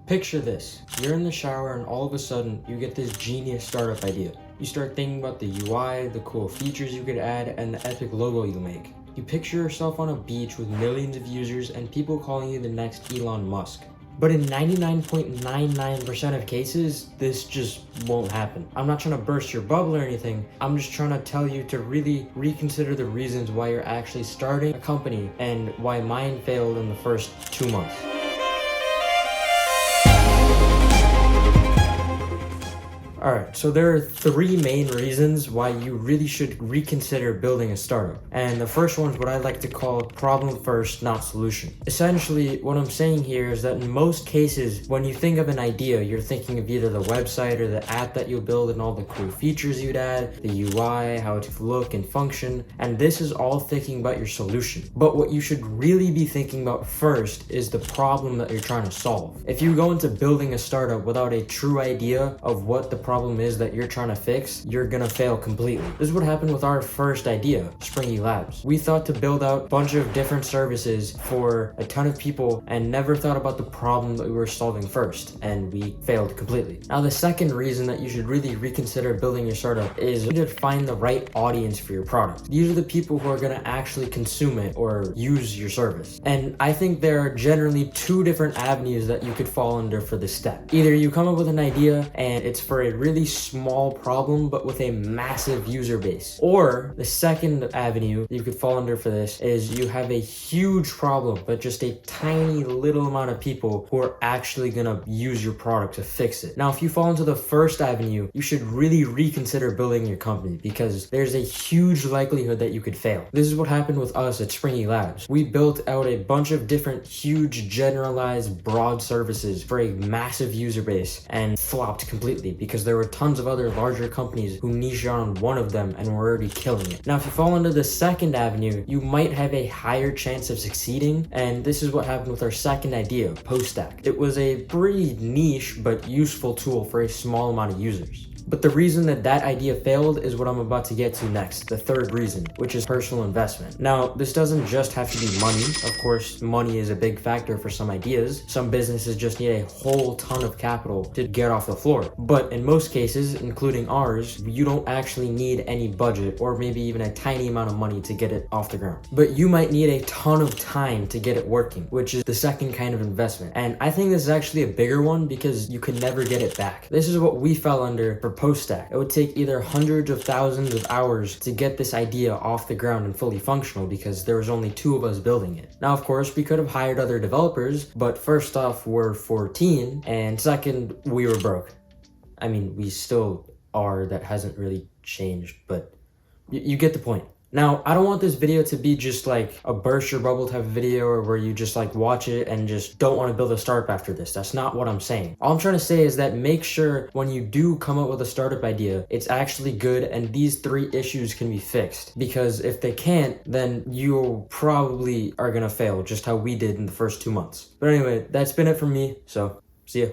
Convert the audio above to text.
Picture this. You're in the shower and all of a sudden you get this genius startup idea. You start thinking about the UI, the cool features you could add, and the epic logo you'll make. You picture yourself on a beach with millions of users and people calling you the next Elon Musk. But in 99.99% of cases, this just won't happen. I'm not trying to burst your bubble or anything. I'm just trying to tell you to really reconsider the reasons why you're actually starting a company and why mine failed in the first 2 months. Alright, so there are 3 main reasons why you really should reconsider building a startup. And the first one is what I like to call problem first, not solution. Essentially, what I'm saying here is that in most cases, when you think of an idea, you're thinking of either the website or the app that you'll build and all the cool features you'd add, the UI, how it would look and function, and this is all thinking about your solution. But what you should really be thinking about first is the problem that you're trying to solve. If you go into building a startup without a true idea of what the problem is that you're trying to fix, you're gonna fail completely. This is what happened with our first idea, Springy Labs. We thought to build out a bunch of different services for a ton of people and never thought about the problem that we were solving first, and we failed completely. Now, the second reason that you should really reconsider building your startup is you need to find the right audience for your product. These are the people who are gonna actually consume it or use your service. And I think there are generally 2 different avenues that you could fall under for this step. Either you come up with an idea and it's for a really small problem but with a massive user base, or the second avenue you could fall under for this is you have a huge problem but just a tiny little amount of people who are actually gonna use your product to fix it. Now, if you fall into the first avenue, you should really reconsider building your company because there's a huge likelihood that you could fail. This is what happened with us at Springy Labs. We built out a bunch of different huge generalized broad services for a massive user base and flopped completely because there were tons of other larger companies who niche on one of them and were already killing it. Now, if you fall into the second avenue, you might have a higher chance of succeeding, and this is what happened with our second idea, Poststack. It was a pretty niche but useful tool for a small amount of users. But the reason that that idea failed is what I'm about to get to next, the third reason, which is personal investment. Now, this doesn't just have to be money. Of course, money is a big factor for some ideas. Some businesses just need a whole ton of capital to get off the floor. But in most cases, including ours, you don't actually need any budget or maybe even a tiny amount of money to get it off the ground. But you might need a ton of time to get it working, which is the second kind of investment. And I think this is actually a bigger one because you can never get it back. This is what we fell under for Poststack. It would take either hundreds of thousands of hours to get this idea off the ground and fully functional because there was only 2 of us building it. Now, of course, we could have hired other developers, but first off, we're 14, and second, we were broke. I mean, we still are. That hasn't really changed, but you get the point. Now, I don't want this video to be just like a burst your bubble type of video or where you just like watch it and just don't want to build a startup after this. That's not what I'm saying. All I'm trying to say is that make sure when you do come up with a startup idea, it's actually good and these 3 issues can be fixed. Because if they can't, then you probably are gonna fail just how we did in the first 2 months. But anyway, that's been it from me, so see ya.